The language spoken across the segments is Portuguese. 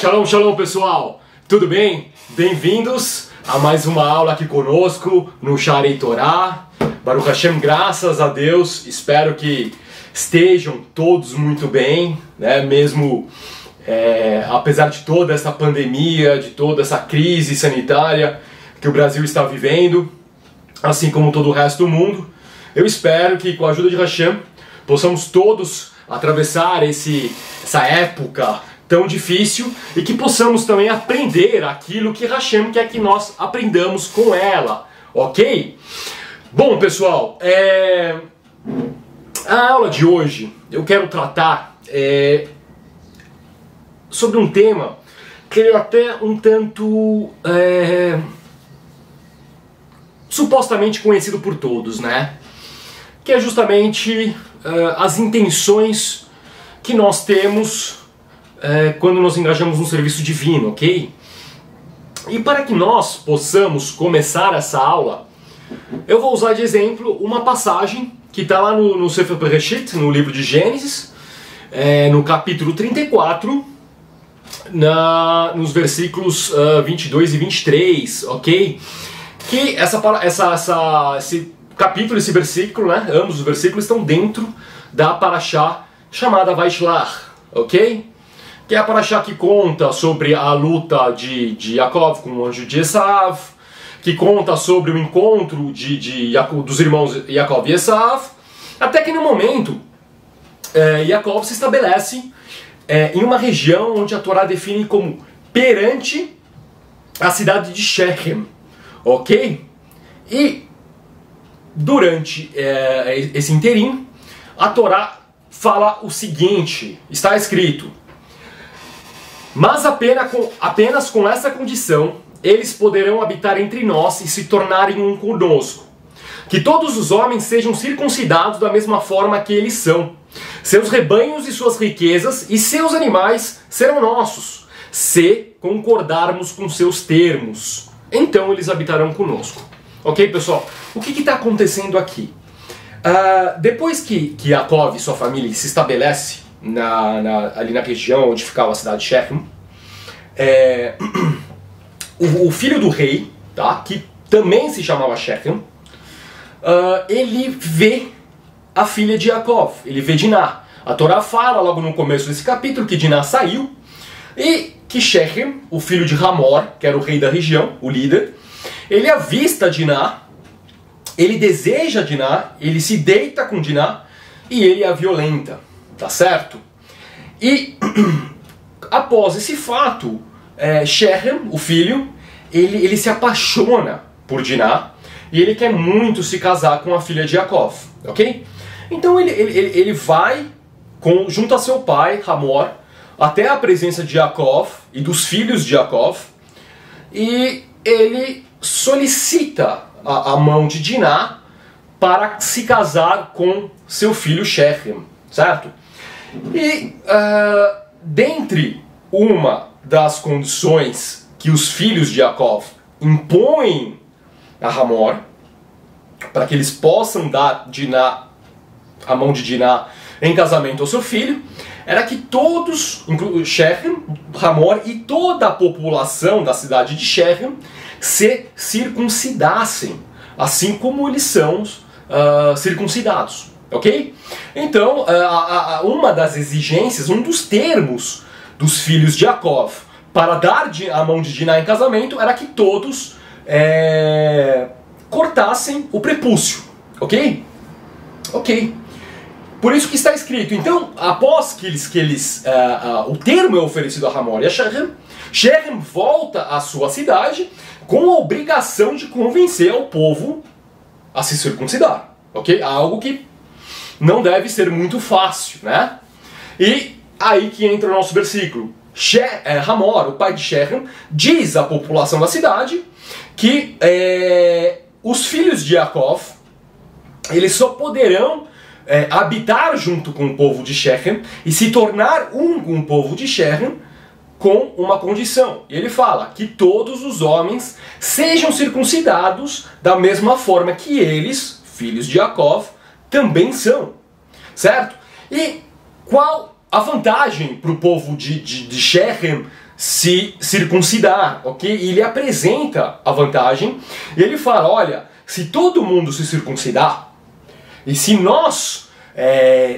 Shalom, shalom pessoal! Tudo bem? Bem-vindos a mais uma aula aqui conosco no Sharei Torá. Baruch Hashem, graças a Deus, espero que estejam todos muito bem, né? Mesmo apesar de toda essa pandemia, de toda essa crise sanitária que o Brasil está vivendo, assim como todo o resto do mundo. Eu espero que com a ajuda de Hashem possamos todos atravessar essa época tão difícil e que possamos também aprender aquilo que Hashem quer que nós aprendamos com ela, ok? Bom, pessoal, a aula de hoje eu quero tratar sobre um tema que é até um tanto supostamente conhecido por todos, né? Que é justamente as intenções que nós temos quando nos engajamos no serviço divino, ok? E para que nós possamos começar essa aula, eu vou usar de exemplo uma passagem que está lá no Sefer Bereshit, no livro de Gênesis, no capítulo 34, nos versículos 22 e 23, ok? Que esse capítulo, esse versículo, né, ambos os versículos estão dentro da parashá chamada Vaishlach, ok? Que é a parashá que conta sobre a luta de Yaakov com o anjo de Esav, que conta sobre o encontro dos irmãos Yaakov e Esav, até que no momento Yaakov se estabelece em uma região onde a Torá define como perante a cidade de Shechem, ok? E durante esse interim, a Torá fala o seguinte, está escrito: mas apenas com essa condição, eles poderão habitar entre nós e se tornarem um conosco. Que todos os homens sejam circuncidados da mesma forma que eles são. Seus rebanhos e suas riquezas e seus animais serão nossos, se concordarmos com seus termos. Então eles habitarão conosco. Ok, pessoal? O que está acontecendo aqui? Depois que Yaakov e sua família se estabelece ali na região onde ficava a cidade de Shechem, o filho do rei, tá, que também se chamava Shechem, ele vê a filha de Yaakov, ele vê Diná. A Torá fala logo no começo desse capítulo que Diná saiu e que Shechem, o filho de Hamor, que era o rei da região, o líder, ele avista Diná, ele deseja Diná, ele se deita com Diná e ele a violenta. Tá certo? E após esse fato, Shechem, o filho, ele se apaixona por Diná e ele quer muito se casar com a filha de Yaakov, ok? Então ele vai junto a seu pai, Hamor, até a presença de Yaakov e dos filhos de Yaakov, e ele solicita a mão de Diná para se casar com seu filho Shechem, certo? E dentre uma das condições que os filhos de Yaakov impõem a Hamor, para que eles possam dar a mão de Diná em casamento ao seu filho, era que todos, incluindo Shechem, Hamor e toda a população da cidade de Shechem, se circuncidassem, assim como eles são circuncidados. Ok? Então, uma das exigências, um dos termos dos filhos de Yaakov para dar a mão de Diná em casamento era que todos cortassem o prepúcio. Ok? Ok. Por isso que está escrito. Então, após que o termo é oferecido a Hamor e a Shechem volta à sua cidade com a obrigação de convencer ao povo a se circuncidar. Ok? Algo que não deve ser muito fácil, né? E aí que entra o nosso versículo. Hamor, o pai de Shechem, diz à população da cidade que os filhos de Yaakov, eles só poderão habitar junto com o povo de Shechem e se tornar com o povo de Shechem com uma condição. E ele fala que todos os homens sejam circuncidados da mesma forma que eles, filhos de Yaakov, também são, certo? E qual a vantagem para o povo de Shechem se circuncidar, ok? E ele apresenta a vantagem e ele fala, olha, se todo mundo se circuncidar e se nós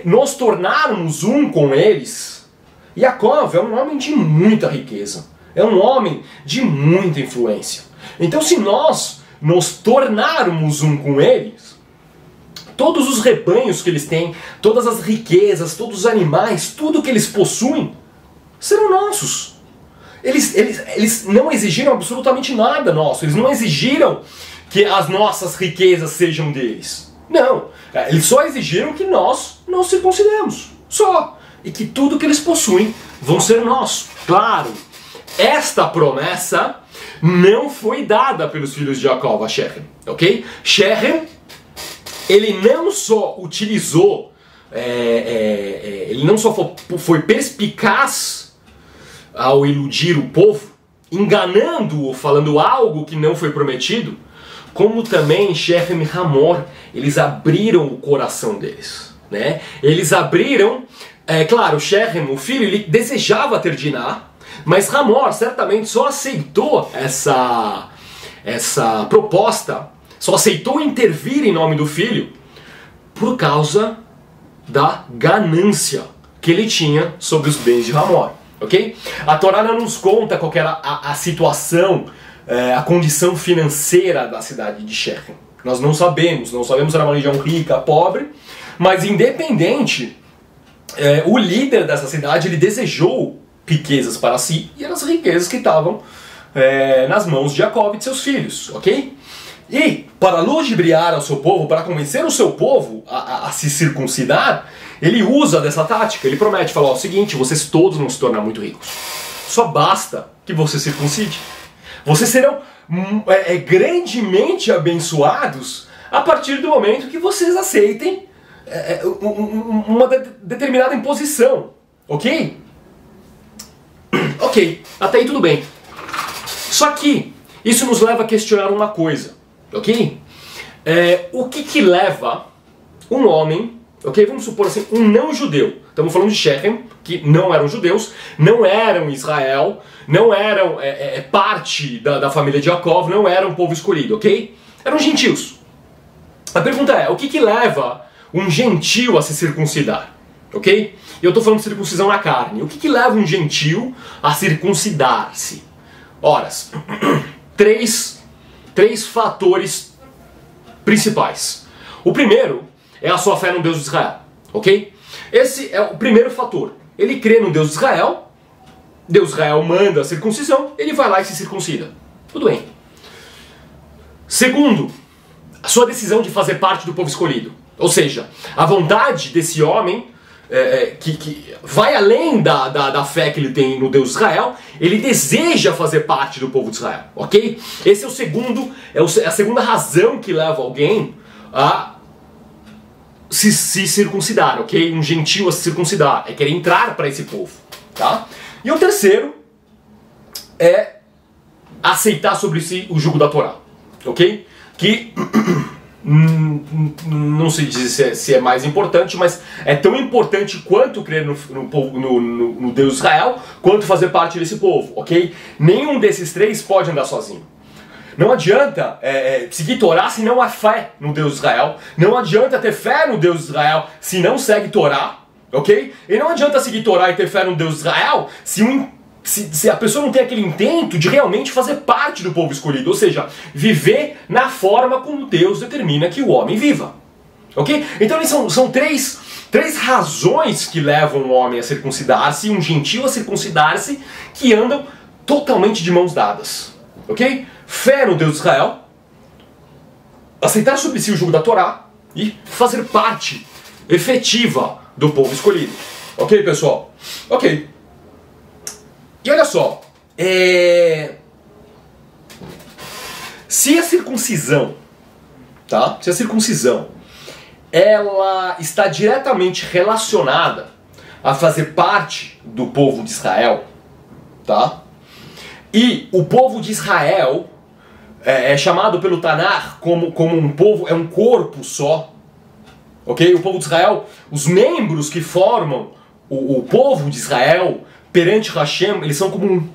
nos tornarmos um com eles, Yaakov é um homem de muita riqueza, é um homem de muita influência. Então se nós nos tornarmos um com eles, todos os rebanhos que eles têm, todas as riquezas, todos os animais, tudo que eles possuem, serão nossos. Eles não exigiram absolutamente nada nosso, eles não exigiram que as nossas riquezas sejam deles. Não, eles só exigiram que nós nos circuncidemos, só. E que tudo que eles possuem vão ser nosso. Claro, esta promessa não foi dada pelos filhos de Jacó a Shechem, ok? Shechem, ele não só utilizou, ele não só foi perspicaz ao iludir o povo, enganando-o, falando algo que não foi prometido, como também Shechem e Hamor, eles abriram o coração deles, né? Eles abriram, claro, Shechem, o filho, ele desejava ter Diná, mas Hamor certamente só aceitou essa proposta, só aceitou intervir em nome do filho por causa da ganância que ele tinha sobre os bens de Hamor, ok? A Torá não nos conta qual era a situação, a condição financeira da cidade de Shechem. Nós não sabemos se era uma região rica, pobre, mas independente, o líder dessa cidade, ele desejou riquezas para si, e eram as riquezas que estavam nas mãos de Jacó e de seus filhos, ok? E, para ludibriar ao seu povo, para convencer o seu povo a se circuncidar, ele usa dessa tática, ele promete, fala, o seguinte, vocês todos vão se tornar muito ricos, só basta que você circuncide. Vocês serão grandemente abençoados a partir do momento que vocês aceitem uma determinada imposição, ok? Ok, até aí tudo bem. Só que isso nos leva a questionar uma coisa, ok? O que leva um homem, ok? Vamos supor assim, um não-judeu. Estamos falando de Shechem, que não eram judeus, não eram Israel, não eram parte da família de Jacó, não eram povo escolhido, ok? Eram gentios. A pergunta é, o que leva um gentio a se circuncidar, ok? E eu estou falando de circuncisão na carne. O que leva um gentio a circuncidar-se? Ora, três fatores principais. O primeiro é a sua fé no Deus de Israel, ok? Esse é o primeiro fator. Ele crê no Deus de Israel, Deus de Israel manda a circuncisão, ele vai lá e se circuncida. Tudo bem. Segundo, a sua decisão de fazer parte do povo escolhido. Ou seja, a vontade desse homem que vai além da fé que ele tem no Deus de Israel, ele deseja fazer parte do povo de Israel, ok? Esse é o segundo, a segunda razão que leva alguém a se circuncidar, ok? Um gentio a se circuncidar, é querer entrar para esse povo, tá? E o terceiro é aceitar sobre si o jugo da Torá, ok? Que não sei dizer se é mais importante, mas é tão importante quanto crer no Deus de Israel, quanto fazer parte desse povo, ok? Nenhum desses três pode andar sozinho. Não adianta seguir Torá se não há fé no Deus de Israel, não adianta ter fé no Deus de Israel se não segue Torá, ok? E não adianta seguir Torá e ter fé no Deus de Israel se a pessoa não tem aquele intento de realmente fazer parte do povo escolhido, ou seja, viver na forma como Deus determina que o homem viva. Ok? Então são três razões que levam um homem a circuncidar-se, um gentio a circuncidar-se, que andam totalmente de mãos dadas. Ok? Fé no Deus de Israel, aceitar sobre si o jugo da Torá e fazer parte efetiva do povo escolhido. Ok, pessoal? Ok. E olha só, se a circuncisão, tá? Se a circuncisão, ela está diretamente relacionada a fazer parte do povo de Israel, tá? E o povo de Israel é chamado pelo Tanar como um povo, é um corpo só, ok? O povo de Israel, os membros que formam o povo de Israel perante Hashem, eles são como um,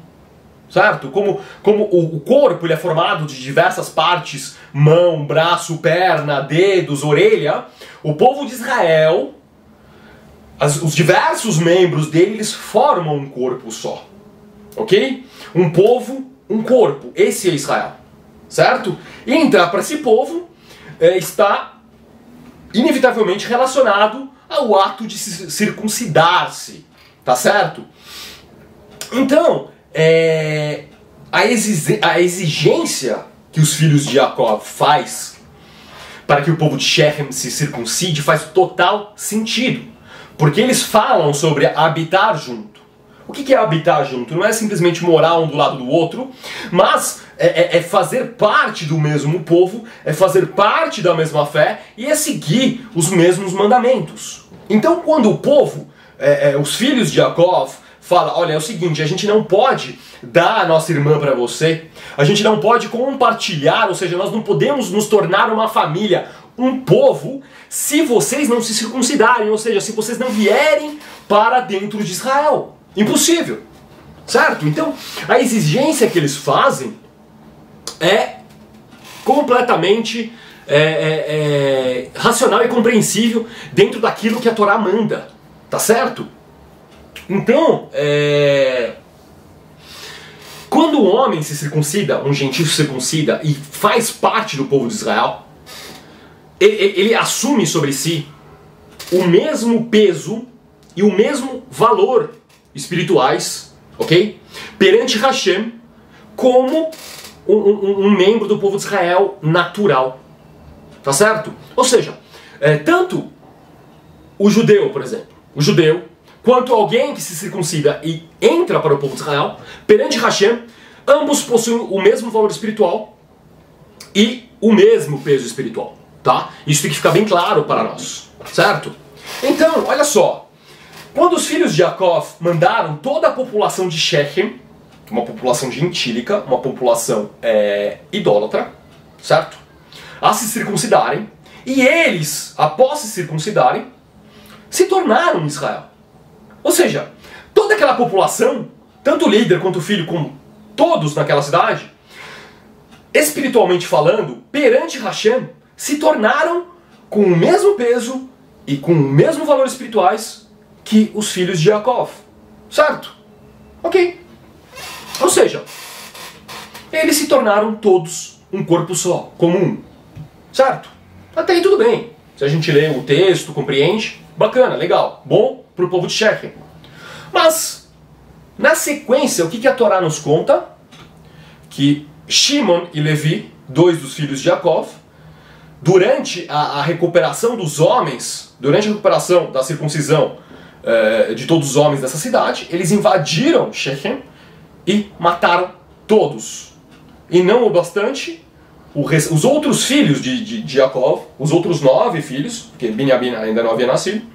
certo? Como o corpo ele é formado de diversas partes, mão, braço, perna, dedos, orelha, o povo de Israel, os diversos membros dele, eles formam um corpo só, ok? Um povo, um corpo, esse é Israel, certo? E entrar para esse povo está inevitavelmente relacionado ao ato de circuncidar-se, tá certo? Então, a exigência que os filhos de Jacó faz para que o povo de Shechem se circuncide faz total sentido, porque eles falam sobre habitar junto. O que é habitar junto? Não é simplesmente morar um do lado do outro, mas é fazer parte do mesmo povo, é fazer parte da mesma fé e é seguir os mesmos mandamentos. Então, quando o povo, os filhos de Jacó, fala, olha, é o seguinte, a gente não pode dar a nossa irmã para você, a gente não pode compartilhar, ou seja, nós não podemos nos tornar uma família, um povo, se vocês não se circuncidarem, ou seja, se vocês não vierem para dentro de Israel. Impossível, certo? Então, a exigência que eles fazem é completamente racional e compreensível dentro daquilo que a Torá manda, tá certo? Então, quando o homem se circuncida, um gentil se circuncida e faz parte do povo de Israel, ele assume sobre si o mesmo peso e o mesmo valor espirituais, ok? Perante Hashem, como um membro do povo de Israel natural, tá certo? Ou seja, tanto o judeu, por exemplo, o judeu, quanto alguém que se circuncida e entra para o povo de Israel, perante Hashem, ambos possuem o mesmo valor espiritual e o mesmo peso espiritual, tá? Isso tem que ficar bem claro para nós, certo? Então, olha só, quando os filhos de Jacó mandaram toda a população de Shechem, uma população gentílica, uma população idólatra, certo? A se circuncidarem, e eles, após se circuncidarem, se tornaram Israel. Ou seja, toda aquela população, tanto o líder quanto o filho, como todos naquela cidade, espiritualmente falando, perante Hashem, se tornaram com o mesmo peso e com o mesmo valor espirituais que os filhos de Jacó, certo? Ok. Ou seja, eles se tornaram todos um corpo só, comum, certo? Até aí tudo bem. Se a gente lê o texto, compreende, bacana, legal, bom para o povo de Shechem. Mas, na sequência, o que a Torá nos conta? Que Shimon e Levi, dois dos filhos de Jacó, durante a recuperação dos homens, durante a recuperação da circuncisão de todos os homens dessa cidade, eles invadiram Shechem e mataram todos. E não o bastante, os outros filhos de Jacó, os outros 9 filhos, porque Binyamin ainda não havia nascido,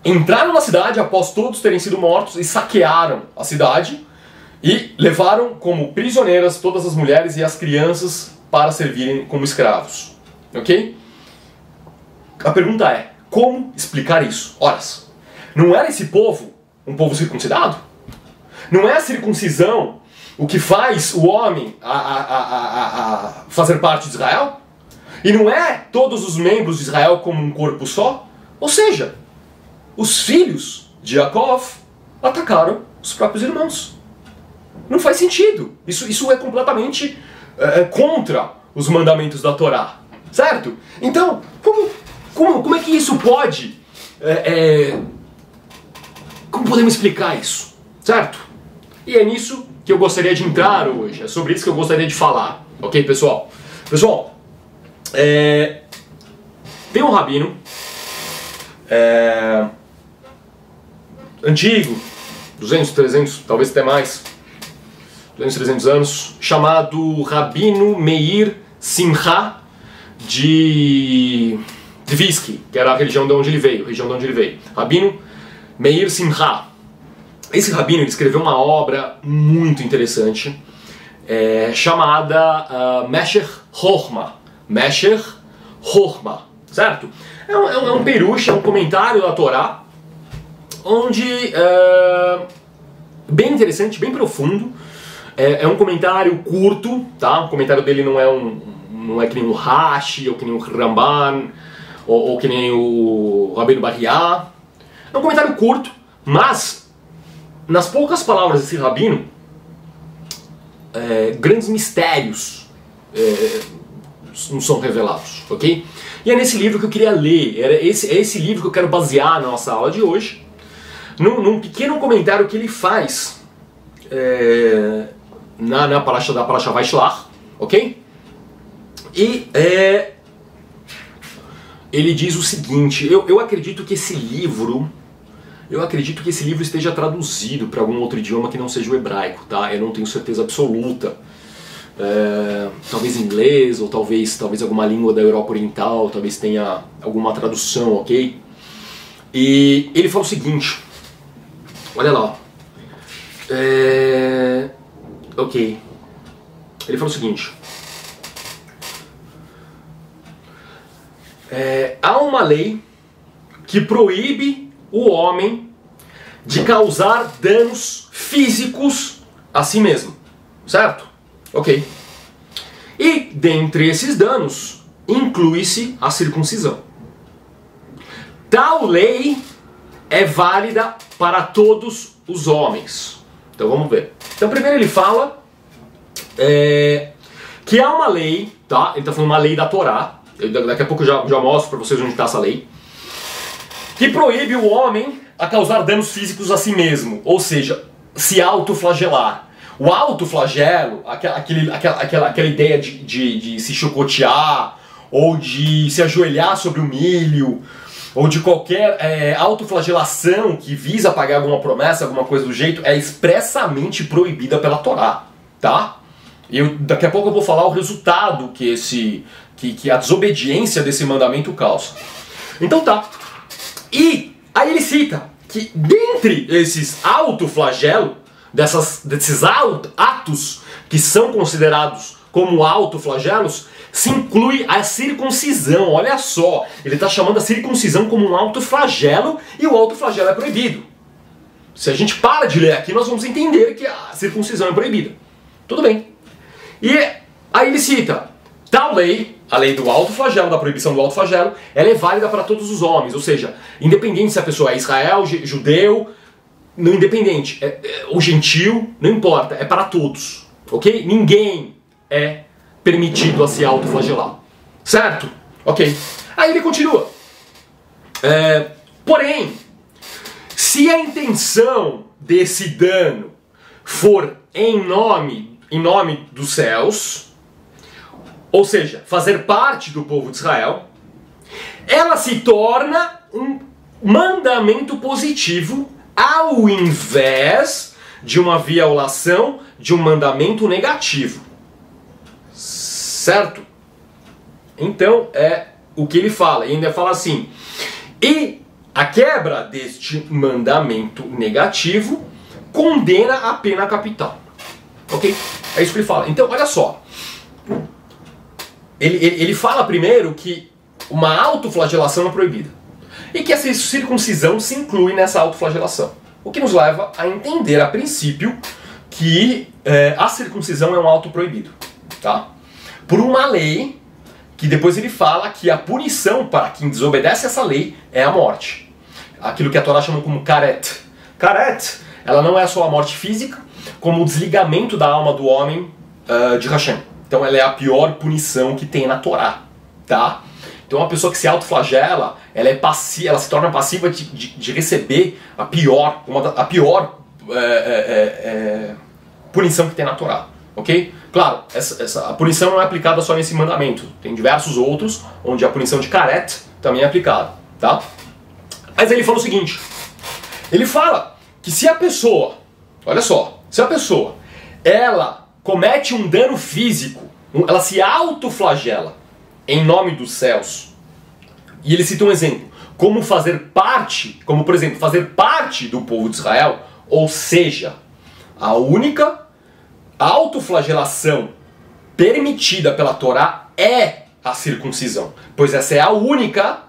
entraram na cidade após todos terem sido mortos e saquearam a cidade e levaram como prisioneiras todas as mulheres e as crianças para servirem como escravos. Ok? A pergunta é, como explicar isso? Ora, não era esse povo um povo circuncidado? Não é a circuncisão o que faz o homem a fazer parte de Israel? E não é todos os membros de Israel como um corpo só? Ou seja, os filhos de Jacó atacaram os próprios irmãos. Não faz sentido. Isso é completamente contra os mandamentos da Torá. Certo? Então, como é que isso pode... como podemos explicar isso? Certo? E é nisso que eu gostaria de entrar hoje. É sobre isso que eu gostaria de falar. Ok, pessoal? Pessoal, tem um rabino antigo, 200, 300, talvez até mais, 200, 300 anos, chamado Rabino Meir Simcha de Tvisky, que era a região de onde ele veio, Rabino Meir Simcha. Esse rabino ele escreveu uma obra muito interessante, chamada Mesher Chochma, certo? É um peruche, é um comentário da Torá, onde bem interessante, bem profundo. É um comentário curto, tá? O comentário dele não é que nem o Rashi, ou que nem o Ramban, ou que nem o Rabbeinu Barriá. É um comentário curto, mas nas poucas palavras desse rabino, grandes mistérios nos são revelados, ok? E é nesse livro que eu queria ler, é esse livro que eu quero basear na nossa aula de hoje, num pequeno comentário que ele faz na Parasha da Parasha Vaishlach, ok? E ele diz o seguinte, eu acredito que esse livro esteja traduzido para algum outro idioma que não seja o hebraico, tá? Eu não tenho certeza absoluta. Talvez inglês, ou talvez alguma língua da Europa Oriental, talvez tenha alguma tradução, ok? E ele fala o seguinte, olha lá, ok, ele fala o seguinte, há uma lei que proíbe o homem de causar danos físicos a si mesmo, certo? Ok. E dentre esses danos, inclui-se a circuncisão. Tal lei é válida para todos os homens. Então vamos ver. Então primeiro ele fala que há uma lei, tá? Ele está falando uma lei da Torá. Daqui a pouco eu já mostro para vocês onde está essa lei. Que proíbe o homem a causar danos físicos a si mesmo. Ou seja, se autoflagelar. O autoflagelo, aquela ideia de se chocotear, ou de se ajoelhar sobre o milho, ou de qualquer autoflagelação que visa pagar alguma promessa, alguma coisa do jeito, é expressamente proibida pela Torá, tá? Daqui a pouco eu vou falar o resultado que a desobediência desse mandamento causa. Então tá. E aí ele cita que dentre esses autoflagelos, desses atos que são considerados como autoflagelos, se inclui a circuncisão. Olha só, ele está chamando a circuncisão como um autoflagelo e o autoflagelo é proibido. Se a gente para de ler aqui, nós vamos entender que a circuncisão é proibida. Tudo bem. E aí ele cita, tal lei, a lei do autoflagelo, da proibição do autoflagelo, ela é válida para todos os homens, ou seja, independente se a pessoa é Israel, judeu, não independente, o gentil, não importa, é para todos, ok? Ninguém é permitido a se autoflagelar, certo? Ok. Aí ele continua. Porém, se a intenção desse dano for em nome dos céus, ou seja, fazer parte do povo de Israel, ela se torna um mandamento positivo ao invés de uma violação de um mandamento negativo. Certo? Então é o que ele fala. E ainda fala assim, e a quebra deste mandamento negativo condena a pena capital. Ok? É isso que ele fala. Então, olha só. Ele fala primeiro que uma autoflagelação é proibida. E que essa circuncisão se inclui nessa autoflagelação. O que nos leva a entender, a princípio, que a circuncisão é um auto proibido. Tá? Por uma lei, que depois ele fala que a punição para quem desobedece essa lei é a morte. Aquilo que a Torá chama como karet. Karet, ela não é só a morte física, como o desligamento da alma do homem de Hashem. Então ela é a pior punição que tem na Torá. Tá? Então uma pessoa que se autoflagela, ela se torna passiva de receber a pior punição que tem na Torá, ok? Claro, a punição não é aplicada só nesse mandamento, tem diversos outros onde a punição de karet também é aplicada, tá? Mas ele fala o seguinte, ele fala que se a pessoa, olha só, se a pessoa, ela comete um dano físico, ela se autoflagela, em nome dos céus. E ele cita um exemplo, como por exemplo, fazer parte do povo de Israel, ou seja, a única autoflagelação permitida pela Torá é a circuncisão, pois essa é a única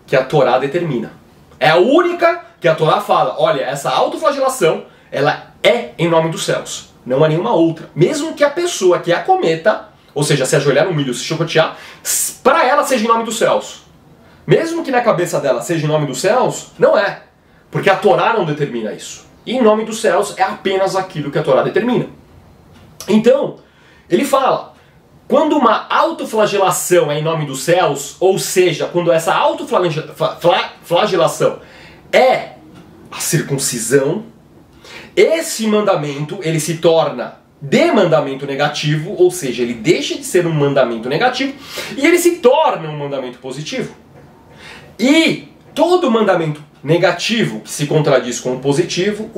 que a Torá determina. É a única que a Torá fala, olha, essa autoflagelação, ela é em nome dos céus, não há nenhuma outra. Mesmo que a pessoa que a cometa, ou seja, se ajoelhar no milho, se chicotear, para ela seja em nome dos céus. Mesmo que na cabeça dela seja em nome dos céus, não é. Porque a Torá não determina isso. E em nome dos céus é apenas aquilo que a Torá determina. Então, ele fala, quando uma autoflagelação é em nome dos céus, ou seja, quando essa autoflagelação é a circuncisão, esse mandamento ele se torna de mandamento negativo, ou seja, ele deixa de ser um mandamento negativo e ele se torna um mandamento positivo. E todo mandamento negativo que se contradiz com o positivo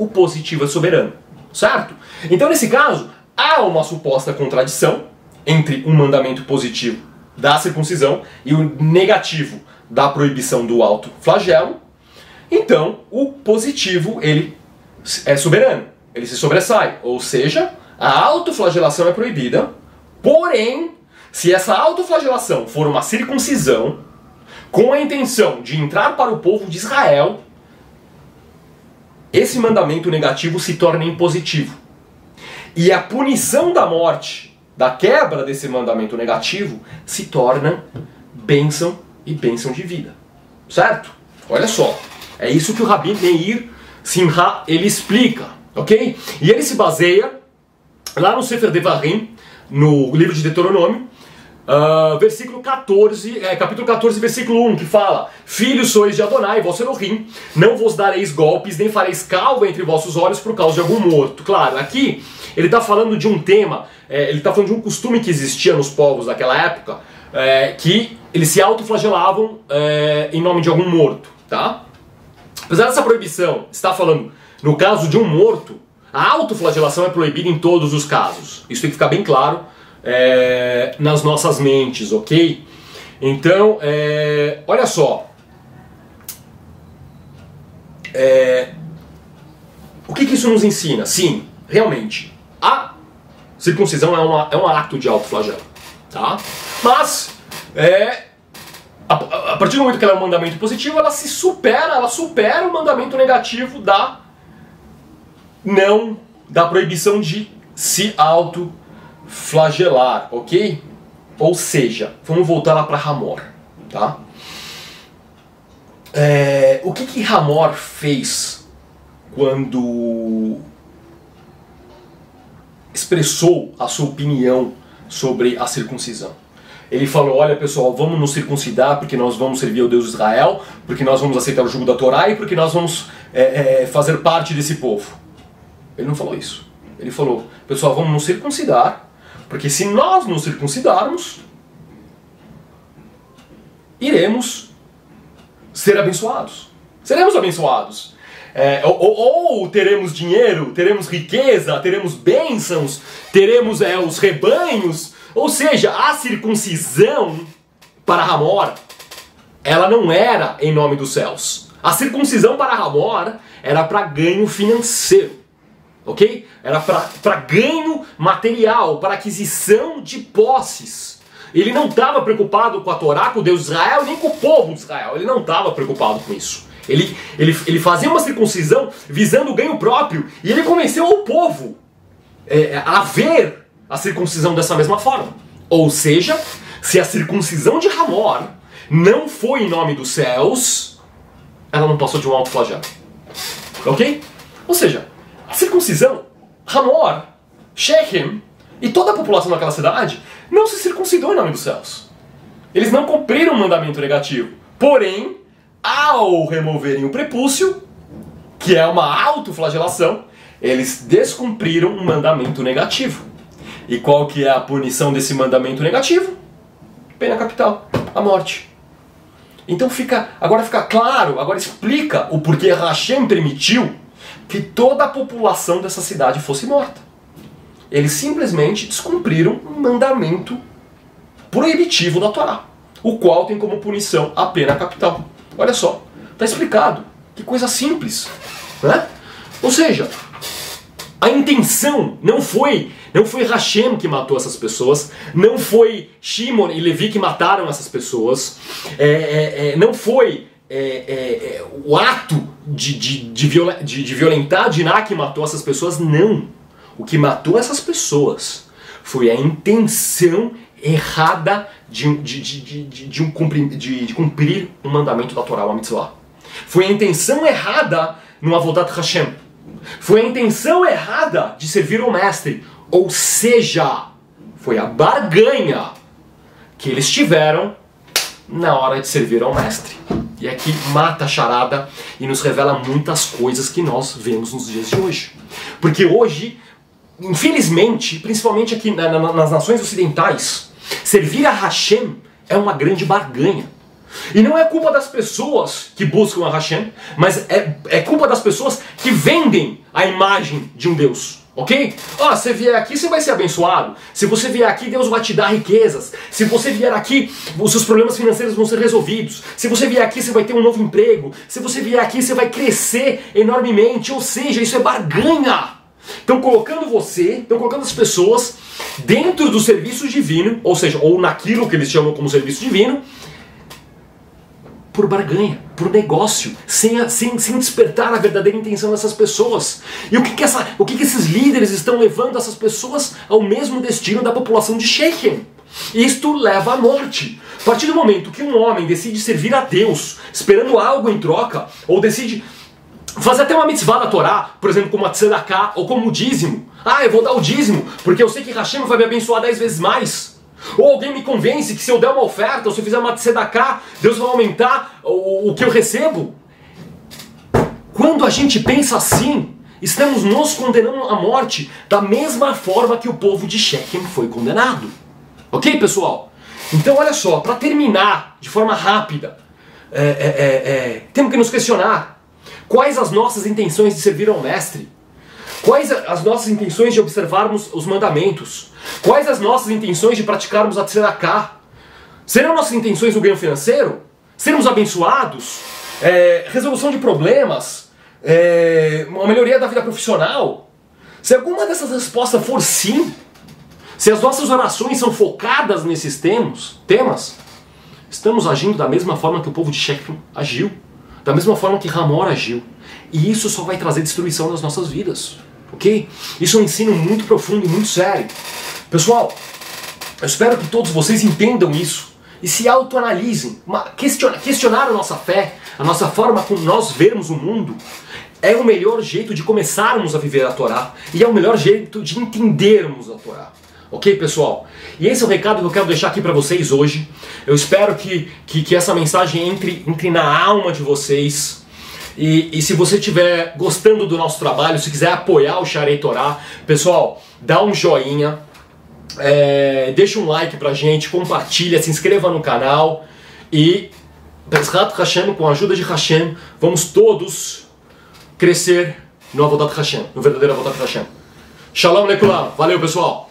é soberano, certo? Então nesse caso, há uma suposta contradição entre um mandamento positivo da circuncisão e o negativo da proibição do autoflagelo. Então o positivo ele é soberano, ele se sobressai, ou seja, a autoflagelação é proibida, porém, se essa autoflagelação for uma circuncisão, com a intenção de entrar para o povo de Israel, esse mandamento negativo se torna impositivo. E a punição da morte, da quebra desse mandamento negativo, se torna bênção e bênção de vida. Certo? Olha só, é isso que o Rabi Meir Simcha ele explica, ok? E ele se baseia lá no Sefer Devarim, no livro de Deuteronômio, versículo 14, capítulo 14, versículo 1, que fala: Filhos sois de Adonai, vosso Elohim, não vos dareis golpes, nem fareis calva entre vossos olhos por causa de algum morto. Claro, aqui ele está falando de um tema, ele está falando de um costume que existia nos povos daquela época, que eles se autoflagelavam em nome de algum morto, tá? Apesar dessa proibição estar falando no caso de um morto, a autoflagelação é proibida em todos os casos. Isso tem que ficar bem claro nas nossas mentes, ok? Então, olha só. O que isso nos ensina? Sim, realmente, a circuncisão é um ato de autoflagelo, tá? Mas, a partir do momento que ela é um mandamento positivo, ela supera o mandamento negativo da proibição de se autoflagelar, ok? Ou seja, vamos voltar lá para Hamor, tá? O que Hamor fez quando expressou a sua opinião sobre a circuncisão? Ele falou: olha pessoal, vamos nos circuncidar porque nós vamos servir ao Deus de Israel, porque nós vamos aceitar o jugo da Torá e porque nós vamos fazer parte desse povo. Ele não falou isso. Ele falou: pessoal, vamos nos circuncidar, porque se nós nos circuncidarmos, iremos ser abençoados. Seremos abençoados. Ou teremos dinheiro, teremos riqueza, teremos bênçãos, teremos os rebanhos. Ou seja, a circuncisão para Hamor, ela não era em nome dos céus. A circuncisão para Hamor era para ganho financeiro, ok? Era para ganho material, para aquisição de posses. Ele não estava preocupado com a Torá, com o Deus de Israel, nem com o povo de Israel. Ele não estava preocupado com isso. Ele fazia uma circuncisão visando o ganho próprio, e ele convenceu o povo a ver a circuncisão dessa mesma forma. Ou seja, se a circuncisão de Hamor não foi em nome dos céus, ela não passou de um autoflagelo. Ok? Ou seja, a circuncisão, Hamor, Shechem e toda a população daquela cidade não se circuncidou em nome dos céus. Eles não cumpriram o mandamento negativo. Porém, ao removerem o prepúcio, que é uma autoflagelação, eles descumpriram um mandamento negativo. E qual que é a punição desse mandamento negativo? Pena capital, a morte. Então agora fica claro, agora explica o porquê Hashem permitiu que toda a população dessa cidade fosse morta. Eles simplesmente descumpriram um mandamento proibitivo da Torá, o qual tem como punição a pena capital. Olha só, está explicado. Que coisa simples, né? Ou seja, a intenção não foi Hashem que matou essas pessoas, não foi Shimon e Levi que mataram essas pessoas, não foi o ato de violentar a Diná que matou essas pessoas, não. O que matou essas pessoas foi a intenção errada de cumprir um mandamento da Torá, uma mitzvah. Foi a intenção errada no Avodat Hashem. Foi a intenção errada de servir ao mestre. Ou seja, foi a barganha que eles tiveram na hora de servir ao mestre. E aqui mata a charada e nos revela muitas coisas que nós vemos nos dias de hoje. Porque hoje, infelizmente, principalmente aqui nas nações ocidentais, servir a Hashem é uma grande barganha. E não é culpa das pessoas que buscam a Hashem, mas é culpa das pessoas que vendem a imagem de um Deus. Ok? Ó, você vier aqui, você vai ser abençoado. Se você vier aqui, Deus vai te dar riquezas. Se você vier aqui, os seus problemas financeiros vão ser resolvidos. Se você vier aqui, você vai ter um novo emprego. Se você vier aqui, você vai crescer enormemente. Ou seja, isso é barganha. Estão colocando as pessoas dentro do serviço divino, ou seja, ou naquilo que eles chamam como serviço divino, por barganha, por negócio, sem despertar a verdadeira intenção dessas pessoas. E o que esses líderes estão levando essas pessoas ao mesmo destino da população de Shechem? Isto leva à morte. A partir do momento que um homem decide servir a Deus, esperando algo em troca, ou decide fazer até uma mitzvah da Torá, por exemplo, como a tzedakah, ou como o dízimo. Ah, eu vou dar o dízimo, porque eu sei que Hashem vai me abençoar 10 vezes mais. Ou alguém me convence que se eu der uma oferta, ou se eu fizer uma tzedakah, Deus vai aumentar o que eu recebo. Quando a gente pensa assim, estamos nos condenando à morte da mesma forma que o povo de Shechem foi condenado. Ok, pessoal? Então, olha só, para terminar de forma rápida, temos que nos questionar quais as nossas intenções de servir ao mestre. Quais as nossas intenções de observarmos os mandamentos? Quais as nossas intenções de praticarmos a tzedakah? Serão nossas intenções o ganho financeiro? Sermos abençoados? Resolução de problemas? Uma melhoria da vida profissional? Se alguma dessas respostas for sim, se as nossas orações são focadas nesses temas, estamos agindo da mesma forma que o povo de Shechem agiu, da mesma forma que Hamor agiu. E isso só vai trazer destruição nas nossas vidas. Ok? Isso é um ensino muito profundo e muito sério. Pessoal, eu espero que todos vocês entendam isso e se autoanalisem. Questionar a nossa fé, a nossa forma como nós vermos o mundo, é o melhor jeito de começarmos a viver a Torá e é o melhor jeito de entendermos a Torá. Ok, pessoal? E esse é o recado que eu quero deixar aqui para vocês hoje. Eu espero que essa mensagem entre na alma de vocês. E se você estiver gostando do nosso trabalho, se quiser apoiar o Sharei Torá, pessoal, dá um joinha, deixa um like pra gente, compartilha, se inscreva no canal e, Bezrat Hashem, com a ajuda de Hashem, vamos todos crescer no Avodat Hashem, no verdadeiro Avodat Hashem. Shalom Lekulam, valeu pessoal!